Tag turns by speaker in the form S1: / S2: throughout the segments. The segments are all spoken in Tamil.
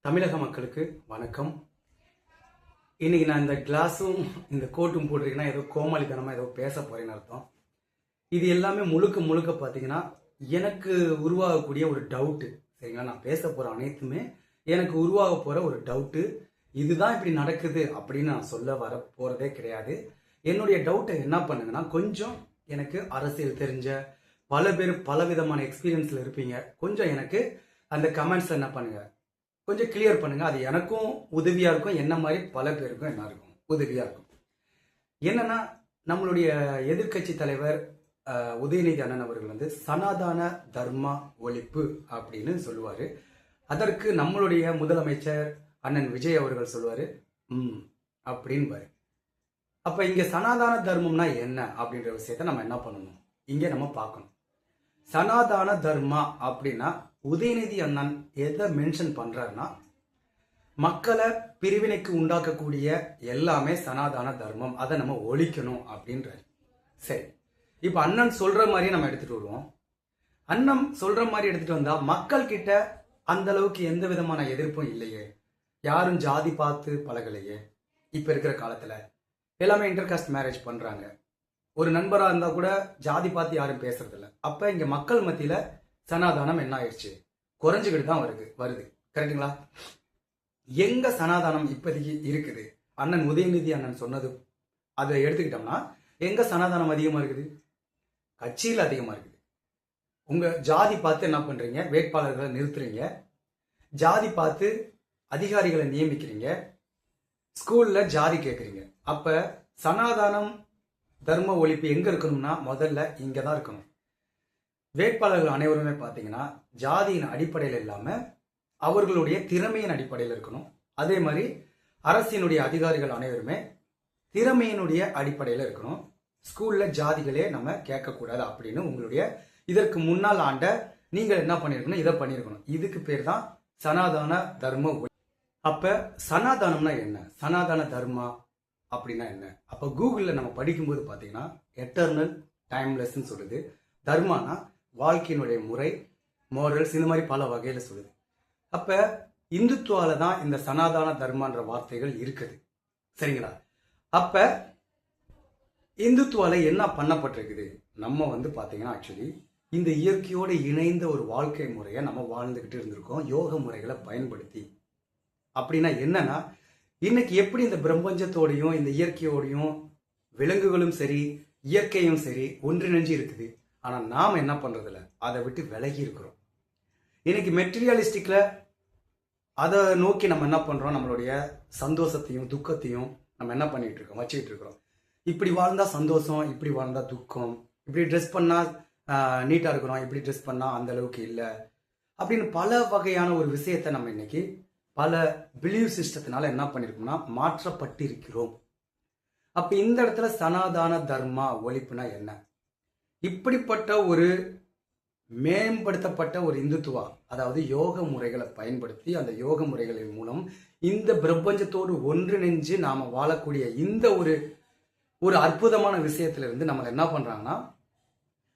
S1: தமிழக மக்களுக்கு வணக்கம். இன்னைக்கு நான் இந்த கிளாஸும் இந்த கோட்டும் போட்டிருக்கேன்னா ஏதோ கோமாளித்தனமா ஏதோ பேச போறேன்னு அர்த்தம். இது எல்லாமே முழுக்க முழுக்க பார்த்தீங்கன்னா எனக்கு உருவாகக்கூடிய ஒரு டவுட்டு. சரிங்களா, நான் பேச போற அனைத்துமே எனக்கு உருவாக போற ஒரு டவுட்டு. இதுதான் இப்படி நடக்குது அப்படின்னு நான் சொல்ல வர போறதே கிடையாது. என்னுடைய டவுட்டை என்ன பண்ணுங்கன்னா, கொஞ்சம் எனக்கு அரசியல் தெரிஞ்ச பல பேர் பலவிதமான எக்ஸ்பீரியன்ஸ்ல இருப்பீங்க. கொஞ்சம் எனக்கு அந்த கமெண்ட்ஸ் என்ன பண்ணுங்க, கொஞ்சம் கிளியர் பண்ணுங்க. அது எனக்கும் உதவியா இருக்கும், என்ன மாதிரி பல பேருக்கும் என்ன இருக்கும் உதவியா இருக்கும். என்னன்னா, நம்மளுடைய எதிர்கட்சி தலைவர் உதயநிதி அண்ணன் அவர்கள் வந்து சனாதன தர்ம ஒழிப்பு அப்படின்னு சொல்லுவாரு. அதற்கு நம்மளுடைய முதலமைச்சர் அண்ணன் விஜய் அவர்கள் சொல்லுவாரு அப்படின்பாரு. அப்ப இங்க சனாதன தர்மம்னா என்ன அப்படின்ற விஷயத்த நம்ம என்ன பண்ணணும், இங்க நம்ம பார்க்கணும். சனாதன தர்மா அப்படின்னா உதயநிதி அண்ணன் எதை மென்ஷன் பண்றாருன்னா, மக்களை பிரிவினைக்கு உண்டாக்கக்கூடிய எல்லாமே சனாதன தர்மம், அதை நம்ம ஒழிக்கணும் அப்படின்றாரு. சரி, இப்ப அண்ணன் சொல்ற மாதிரியே நம்ம எடுத்துட்டு வருவோம். அண்ணன் சொல்ற மாதிரி எடுத்துட்டு வந்தா மக்கள் கிட்ட அந்த அளவுக்கு எந்த விதமான எதிர்ப்பும் இல்லையே, யாரும் ஜாதி பார்த்து பழகலையே. இப்ப இருக்கிற காலத்துல எல்லாமே இன்டர்காஸ்ட் மேரேஜ் பண்றாங்க. ஒரு நண்பரா இருந்தா கூட ஜாதி பார்த்து யாரும் பேசுறது இல்லை. அப்ப இங்க மக்கள் மத்தியில சனாதானம் என்ன ஆயிடுச்சு, குறைஞ்சுக்கிட்டு தான் வருது. கரெக்டுங்களா? எங்க சனாதானம் இப்போதைக்கு இருக்குது, அண்ணன் உதயநிதி அண்ணன் சொன்னது அதை எடுத்துக்கிட்டோம்னா எங்க சனாதானம் அதிகமா இருக்குது, கட்சியில் அதிகமா இருக்குது. உங்க ஜாதி பார்த்து என்ன பண்றீங்க, வேட்பாளர்களை நிறுத்துறீங்க, ஜாதி பார்த்து அதிகாரிகளை நியமிக்கிறீங்க, ஸ்கூல்ல ஜாதி கேட்குறீங்க. அப்ப சனாதானம் தர்ம ஒழிப்பு எங்க இருக்கணும்னா முதல்ல இங்கதான் இருக்கணும். வேட்பாளர்கள் அனைவருமே பார்த்தீங்கன்னா ஜாதியின் அடிப்படையில் இல்லாம அவர்களுடைய திறமையின் அடிப்படையில் இருக்கணும். அதே மாதிரி அரசினுடைய அதிகாரிகள் அனைவருமே திறமையினுடைய அடிப்படையில் இருக்கணும். ஸ்கூல்ல ஜாதிகளே நம்ம கேட்கக்கூடாது அப்படின்னு உங்களுடைய இதற்கு முன்னால் ஆண்ட நீங்கள் என்ன பண்ணிருக்கணும், இதை பண்ணிருக்கணும். இதுக்கு பேர் தான் சனாதன தர்ம ஒழிப்பு. அப்ப சனாதானம்னா என்ன, சனாதன தர்மா அப்படின்னா என்ன? அப்ப கூகுள்ல நம்ம படிக்கும்போது பாத்தீங்கன்னா எட்டர்னல் டைம்லெஸ் சொல்லுது. தர்மானா வாழ்க்கையினுடைய முறை, மோரல்ஸ், இந்த மாதிரி பல வகையில சொல்லுது. அப்ப இந்துத்துவால தான் இந்த சனாதன தர்மன்ற வார்த்தைகள் இருக்குது. சரிங்களா? அப்ப இந்துத்துவால என்ன பண்ணப்பட்டிருக்குது, நம்ம வந்து பாத்தீங்கன்னா ஆக்சுவலி இந்த இயற்கையோடு இணைந்த ஒரு வாழ்க்கை முறையை நம்ம வாழ்ந்துகிட்டு இருந்திருக்கோம் யோக முறைகளை பயன்படுத்தி. அப்படின்னா என்னன்னா, இன்னைக்கு எப்படி இந்த பிரபஞ்சத்தோடையும் இந்த இயற்கையோடையும் விலங்குகளும் சரி இயற்கையும் சரி ஒன்றிணைஞ்சு இருக்குது. ஆனா நாம என்ன பண்றதில்ல, அதை விட்டு விலகி இருக்கிறோம். இன்னைக்கு மெட்டீரியலிஸ்டிக்ல அதை நோக்கி நம்ம என்ன பண்றோம், நம்மளுடைய சந்தோஷத்தையும் துக்கத்தையும் நம்ம என்ன பண்ணிட்டு இருக்கோம், வச்சுக்கிட்டு இருக்கிறோம். இப்படி வாழ்ந்தா சந்தோஷம், இப்படி வாழ்ந்தா துக்கம், இப்படி ட்ரெஸ் பண்ணா நீட்டா இருக்கிறோம், இப்படி ட்ரெஸ் பண்ணா அந்த அளவுக்கு இல்லை அப்படின்னு பல வகையான ஒரு விஷயத்தை நம்ம இன்னைக்கு பல பிலீவ் சிஸ்டத்தினால என்ன பண்ணிருக்கோம்னா மாற்றப்பட்டிருக்கிறோம். அப்ப இந்த இடத்துல சனாதன தர்மா ஒழிப்புனா என்ன? இப்படிப்பட்ட ஒரு மேம்படுத்தப்பட்ட ஒரு இந்துத்துவா, அதாவது யோக முறைகளை பயன்படுத்தி அந்த யோக முறைகளின் மூலம் இந்த பிரபஞ்சத்தோடு ஒன்றிணைஞ்சு நாம வாழக்கூடிய இந்த ஒரு அற்புதமான விஷயத்துல இருந்து நம்ம என்ன பண்றாங்கன்னா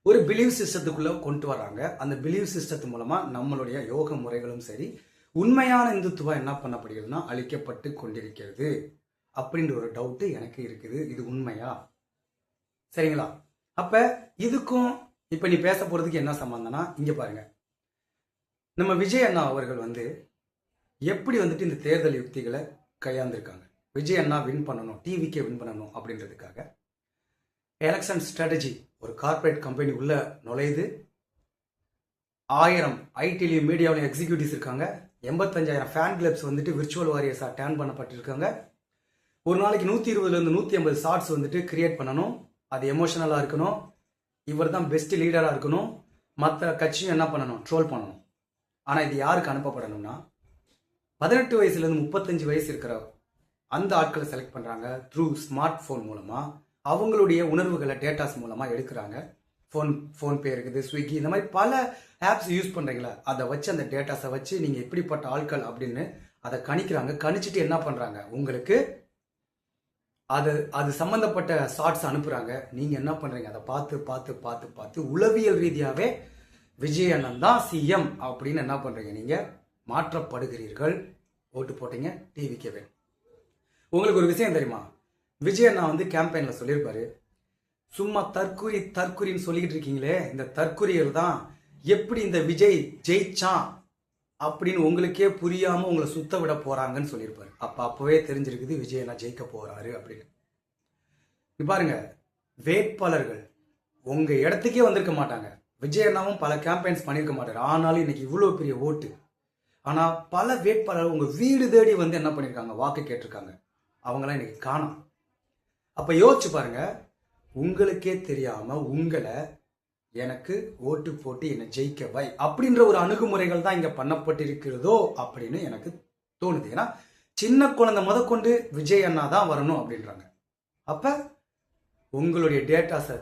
S1: ஒரு பிலீவ் சிஸ்டத்துக்குள்ள கொண்டு வர்றாங்க. அந்த பிலீவ் சிஸ்டத்து மூலமா நம்மளுடைய யோக முறைகளும் சரி உண்மையான இந்துத்துவா என்ன பண்ணப்படுகிறதுனா அழிக்கப்பட்டு கொண்டிருக்கிறது அப்படின்ற ஒரு டவுட் எனக்கு இருக்குது. இது உண்மையா? சரிங்களா? அப்ப இதுக்கும் இப்ப நீ பேச போறதுக்கு என்ன சம்பந்தம்னா, இங்க பாருங்க, நம்ம விஜய் அண்ணா அவர்கள் வந்து எப்படி வந்துட்டு இந்த தேர்தல் யுக்திகளை கையாண்டிருக்காங்க. விஜய் அண்ணா வின் பண்ணணும், டிவிக்கே வின் பண்ணணும் அப்படின்றதுக்காக எலெக்ஷன் ஸ்ட்ராட்டஜி, ஒரு கார்பரேட் கம்பெனி உள்ள நுழையுது. 1000 ஐடிலையும் மீடியாவிலையும் எக்ஸிக்யூட்டிவ்ஸ் இருக்காங்க. 85,000 ஃபேன் கிளப்ஸ் வந்துட்டு விர்ச்சுவல் வாரியர்ஸா டேர்ன் பண்ணப்பட்டிருக்காங்க. ஒரு நாளைக்கு 120 150 ஷார்ட்ஸ் வந்துட்டு கிரியேட் பண்ணணும். அது எமோஷனலா இருக்கணும். இவர் தான் பெஸ்ட் லீடரா இருக்கணும். மற்ற கட்சியும் என்ன பண்ணணும், ட்ரோல் பண்ணணும். ஆனா இது யாருக்கு அனுப்பப்படணும்னா 18 வயசுல இருந்து 35 வயசு இருக்கிற அந்த ஆட்களை செலக்ட் பண்றாங்க. த்ரூ ஸ்மார்ட் போன் மூலமா அவங்களுடைய உணர்வுகளை டேட்டாஸ் மூலமா எடுக்கிறாங்க. ஃபோன் பே இருக்குது, ஸ்விக்கி, இந்த மாதிரி பல ஆப்ஸ் யூஸ் பண்றீங்களா, அதை வச்சு அந்த டேட்டாஸை வச்சு நீங்க எப்படிப்பட்ட ஆட்கள் அப்படின்னு அதை கணிக்கிறாங்க. கணிச்சுட்டு என்ன பண்றாங்க, உங்களுக்கு அது சம்பந்தப்பட்ட ஷார்ட்ஸ் அனுப்புறாங்க. நீங்க என்ன பண்றீங்க, அதை பார்த்து பார்த்து பார்த்து பார்த்து உளவியல் ரீதியாவே விஜய் அண்ணன் தான் சிஎம் அப்படின்னு என்ன பண்றீங்க, நீங்க மாற்றப்படுகிறீர்கள். ஓட்டு போட்டீங்க டிவிக்கே வேணும். உங்களுக்கு ஒரு விஷயம் தெரியுமா, விஜய் அண்ணா வந்து கேம்பெயின்ல சொல்லியிருப்பாரு, சும்மா தற்குறின்னு சொல்லிக்கிட்டு இருக்கீங்களே, இந்த தற்குறிகள் தான் எப்படி இந்த விஜய் ஜெயிச்சான் அப்படின்னு உங்களுக்கே புரியாம உங்களை சுத்த விட போறாங்கன்னு சொல்லியிருப்பாரு. அப்பவே தெரிஞ்சிருக்குது விஜய் அண்ணா ஜெயிக்க போறாரு அப்படின்னு. பாருங்க, வேட்பாளர்கள் உங்க இடத்துக்கே வந்திருக்க மாட்டாங்க. விஜய் அண்ணாவும் பல கேம்பெயின்ஸ் பண்ணியிருக்க மாட்டாரு, ஆனாலும் இன்னைக்கு இவ்வளவு பெரிய ஓட்டு. ஆனா பல வேட்பாளர்கள் உங்க வீடு தேடி வந்து என்ன பண்ணிருக்காங்க, வாக்கு கேட்டிருக்காங்க. அவங்களாம் இன்னைக்கு காணோம். அப்ப யோசிச்சு பாருங்க, உங்களுக்கே தெரியாம உங்களை எனக்கு ஓட்டு போட்டு என்னை ஜெயிக்க வை அப்படின்ற ஒரு அணுகுமுறைகள் தான் இங்க பண்ணப்பட்டிருக்கிறதோ அப்படின்னு எனக்கு தோணுது. ஏன்னா சின்ன குழந்தை முதற்கொண்டு விஜய் அண்ணா தான் வரணும் அப்படின்றாங்க. அப்ப உங்களுடைய டேட்டாஸை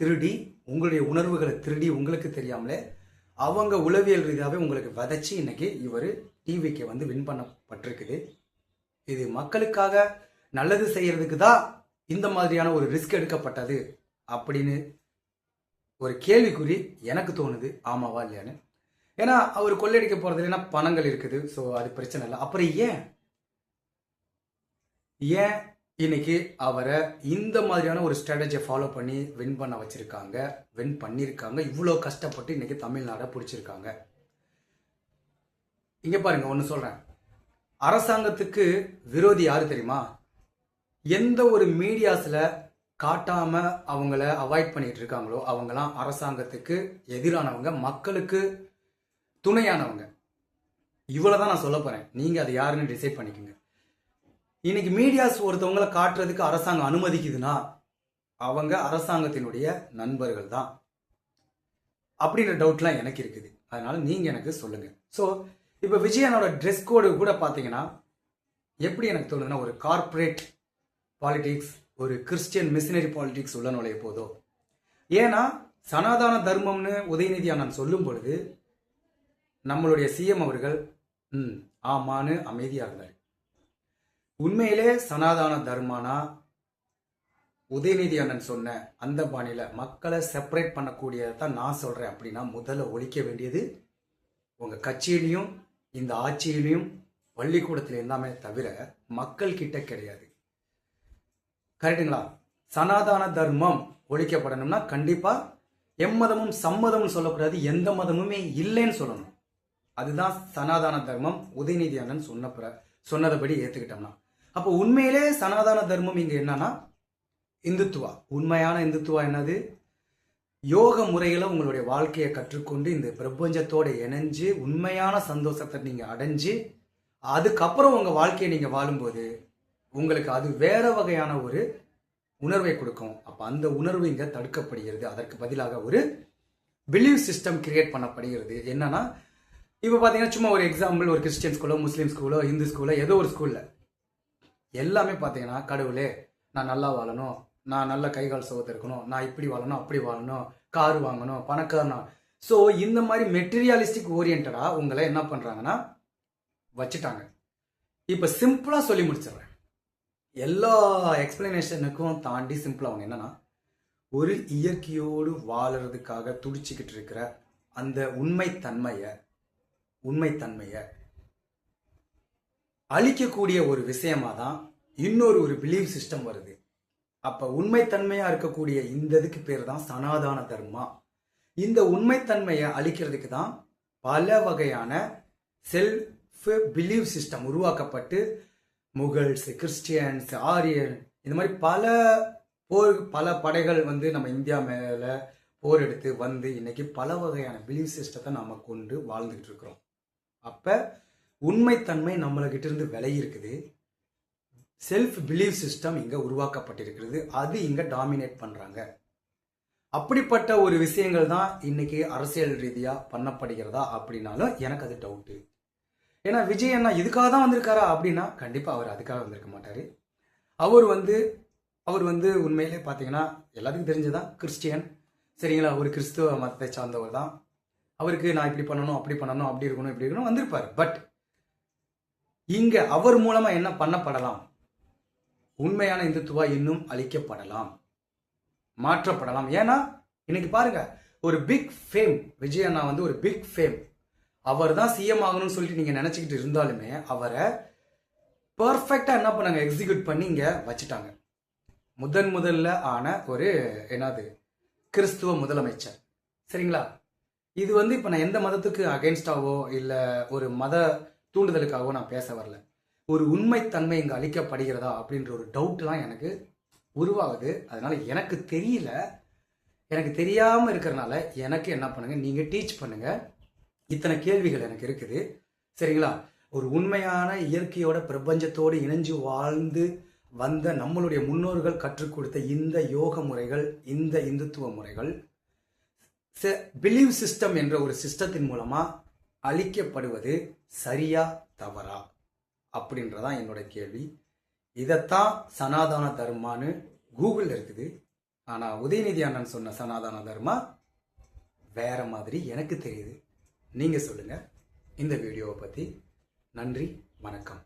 S1: திருடி, உங்களுடைய உணர்வுகளை திருடி, உங்களுக்கு தெரியாமலே அவங்க உளவியல் ரீதியாகவே உங்களுக்கு விதைச்சி இன்னைக்கு இவர் டிவிக்கு வந்து வின் பண்ணப்பட்டிருக்குது. இது மக்களுக்காக நல்லது செய்யறதுக்கு தான் இந்த மாதிரியான ஒரு ரிஸ்க் எடுக்கப்பட்டது அப்படின்னு ஒரு கேள்விக்குறி எனக்கு தோணுது. ஆமாவா இல்லையான்னு. ஏன்னா அவர் கொள்ளையடிக்க போறது இல்லைன்னா பணங்கள் இருக்குது, ஸோ அது பிரச்சனை இல்லை. அப்புறம் ஏன் இன்னைக்கு அவரை இந்த மாதிரியான ஒரு ஸ்ட்ராட்டஜியை ஃபாலோ பண்ணி வின் பண்ண வச்சிருக்காங்க, வின் பண்ணியிருக்காங்க, இவ்வளோ கஷ்டப்பட்டு இன்னைக்கு தமிழ்நாடை பிடிச்சிருக்காங்க. இங்க பாருங்க, ஒன்று சொல்றேன், அரசாங்கத்துக்கு விரோதி யாரு தெரியுமா? எந்த ஒரு மீடியாஸ்ல காட்டாம அவங்கள அவாய்ட் பண்ணிட்டு இருக்காங்களோ அவங்கலாம் அரசாங்கத்துக்கு எதிரானவங்க, மக்களுக்கு துணையானவங்க. இவ்வளவுதான் நான் சொல்ல போறேன். நீங்க அது யாருன்னு டிசைட் பண்ணிக்கோங்க. இன்னைக்கு மீடியாஸ் ஒருத்தவங்களை காட்டுறதுக்கு அரசாங்கம் அனுமதிக்குதுன்னா அவங்க அரசாங்கத்தினுடைய நண்பர்கள் தான் அப்படின்ற டவுட்லாம் எனக்கு இருக்குது. அதனால நீங்க எனக்கு சொல்லுங்க. ஸோ இப்போ விஜயனோட ட்ரெஸ் கோடு கூட பார்த்தீங்கன்னா எப்படி எனக்கு தோணுதுன்னா, ஒரு கார்பரேட் பாலிடிக்ஸ், ஒரு கிறிஸ்டியன் மிஷினரி பாலிடிக்ஸ் உள்ள நுழைய போதோ. ஏன்னா சனாதன தர்மம்னு உதயநிதி அண்ணன் சொல்லும் பொழுது நம்மளுடைய சிஎம் அவர்கள் ஆமான்னு அமைதியா இருந்தார். உண்மையிலே சனாதன தர்மானா உதயநிதி அண்ணன் சொன்ன அந்த பாணியில மக்களை செப்பரேட் பண்ணக்கூடியதான் நான் சொல்றேன் அப்படின்னா, முதல்ல ஒழிக்க வேண்டியது உங்க கட்சியிலையும் இந்த ஆட்சியிலையும் பள்ளிக்கூடத்துல எல்லாமே தவிர மக்கள் கிட்ட கிடையாது. கரெக்டுங்களா? சனாதன தர்மம் ஒழிக்கப்படணும்னா கண்டிப்பா எம்மதமும் சம்மதமும் சொல்லக்கூடாது, எந்த மதமுமே இல்லைன்னு சொல்லணும். அதுதான் சனாதன தர்மம். உதயநிதி அண்ணன் சொன்னதபடி ஏத்துக்கிட்டோம்னா, அப்போ உண்மையிலே சனாதன தர்மம் இங்க என்னன்னா இந்துத்துவா. உண்மையான இந்துத்துவா என்னது? யோக முறைகளை உங்களுடைய வாழ்க்கையை கற்றுக்கொண்டு இந்த பிரபஞ்சத்தோட இணைஞ்சு உண்மையான சந்தோஷத்தை நீங்க அடைஞ்சு அதுக்கப்புறம் உங்க வாழ்க்கையை நீங்க வாழும்போது உங்களுக்கு அது வேற வகையான ஒரு உணர்வை கொடுக்கும். அப்ப அந்த உணர்வு இங்க தடுக்கப்படுகிறது. அதற்கு பதிலாக ஒரு பிலீவ் சிஸ்டம் கிரியேட் பண்ணப்படுகிறது. என்னன்னா, இப்ப பாத்தீங்கன்னா சும்மா ஒரு எக்ஸாம்பிள், ஒரு கிறிஸ்டியன் ஸ்கூலோ, முஸ்லீம் ஸ்கூலோ, இந்து ஸ்கூலோ, ஏதோ ஒரு ஸ்கூல்ல எல்லாமே பாத்தீங்கன்னா, கடவுளே நான் நல்லா வாழணும், நான் நல்ல கைகால் சுகத்தை இருக்கணும், நான் இப்படி வாழணும், அப்படி வாழணும், கார் வாங்கணும், பணக்காரனா. ஸோ இந்த மாதிரி மெட்டீரியலிஸ்டிக் ஓரியன்டா உங்களை என்ன பண்றாங்கன்னா வச்சுட்டாங்க. இப்ப சிம்பிளா சொல்லி முடிச்சிடுறேன். எல்லா எக்ஸ்பிளனேஷனுக்கும் தாண்டி சிம்பிளா ஒன்று என்னன்னா, ஒரு இயற்கையோடு வாழறதுக்காக துடிச்சுக்கிட்டு இருக்கிற அந்த உண்மைத்தன்மைய அழிக்கக்கூடிய ஒரு விஷயமா தான் இன்னொரு பிலீவ் சிஸ்டம் வருது. அப்ப உண்மைத்தன்மையா இருக்கக்கூடிய இந்த இதுக்கு பேர் தான் சனாதன தர்மா. இந்த உண்மைத்தன்மையை அழிக்கிறதுக்கு தான் பல வகையான செல்ஃப் பிலீவ் சிஸ்டம் உருவாக்கப்பட்டு முகல்ஸ், கிறிஸ்டியன்ஸ், ஆரியன், இந்த மாதிரி பல படைகள் வந்து நம்ம இந்தியா மேல போர் எடுத்து வந்து இன்னைக்கு பல வகையான பிலீவ் சிஸ்டத்தை நம்ம கொண்டு வாழ்ந்துகிட்டு இருக்கிறோம். அப்ப உண்மைத்தன்மை நம்மகிட்ட இருந்து விலகி இருக்குது. செல்ஃப் பிலீவ் சிஸ்டம் இங்க உருவாக்கப்பட்டிருக்கிறது. அது இங்க டாமினேட் பண்றாங்க. அப்படிப்பட்ட ஒரு விஷயங்கள் தான் இன்னைக்கு அரசியல் ரீதியா பண்ணப்படுகிறதா அப்படின்னாலும் எனக்கு அது டவுட்டு. ஏன்னா விஜய் அண்ணா இதுக்காக தான் வந்திருக்காரா அப்படின்னா கண்டிப்பா அவர் அதுக்காக வந்திருக்க மாட்டாரு. அவர் வந்து உண்மையிலே பாத்தீங்கன்னா எல்லாத்துக்கும் தெரிஞ்சதான் கிறிஸ்டியன், சரிங்களா? ஒரு கிறிஸ்துவ மதத்தை சார்ந்தவர் தான். அவருக்கு நான் இப்படி பண்ணணும், அப்படி பண்ணணும், அப்படி இருக்கணும், இப்படி இருக்கணும் வந்திருப்பாரு. பட் இங்க அவர் மூலமா என்ன பண்ணப்படலாம்? உண்மையான இந்துத்துவா இன்னும் அழிக்கப்படலாம், மாற்றப்படலாம். ஏன்னா இன்னைக்கு பாருங்க, ஒரு பிக் ஃபேம், விஜய் அண்ணா வந்து ஒரு பிக் ஃபேம். அவர் தான் சிஎம் ஆகணும்னு சொல்லிட்டு நீங்க நினைச்சுக்கிட்டு இருந்தாலுமே அவரை பர்ஃபெக்டா என்ன பண்ணாங்க, எக்ஸிக்யூட் பண்ணி இங்க வச்சுட்டாங்க. முதல்ல ஆன ஒரு என்னது கிறிஸ்துவ முதலமைச்சர். சரிங்களா? இது இப்ப நான் எந்த மதத்துக்கு அகைன்ஸ்டாவோ இல்ல ஒரு மத தூண்டுதலுக்காகவோ நான் பேச வரல. ஒரு உண்மைத்தன்மை இங்க அளிக்கப்படுகிறதா அப்படின்ற ஒரு டவுட்லாம் எனக்கு உருவாகுது. அதனால எனக்கு தெரியல, எனக்கு தெரியாம இருக்கிறனால எனக்கு என்ன பண்ணுங்க, நீங்க டீச் பண்ணுங்க. இத்தனை கேள்விகள் எனக்கு இருக்குது. சரிங்களா? ஒரு உண்மையான இயற்கையோட பிரபஞ்சத்தோடு இணைஞ்சு வாழ்ந்து வந்த நம்மளுடைய முன்னோர்கள் கற்றுக் கொடுத்த இந்த யோக முறைகள், இந்த இந்துத்துவ முறைகள் பிலீவ் சிஸ்டம் என்ற ஒரு சிஸ்டத்தின் மூலமா அளிக்கப்படுவது சரியா தவறா அப்படின்றதான் என்னோட கேள்வி. இதைத்தான் சனாதன தர்மான்னு கூகுள் இருக்குது. ஆனா உதயநிதி அண்ணன் சொன்ன சனாதன தர்மா வேற மாதிரி எனக்கு தெரியுது. நீங்க சொல்லுங்க இந்த வீடியோவை பத்தி. நன்றி, வணக்கம்.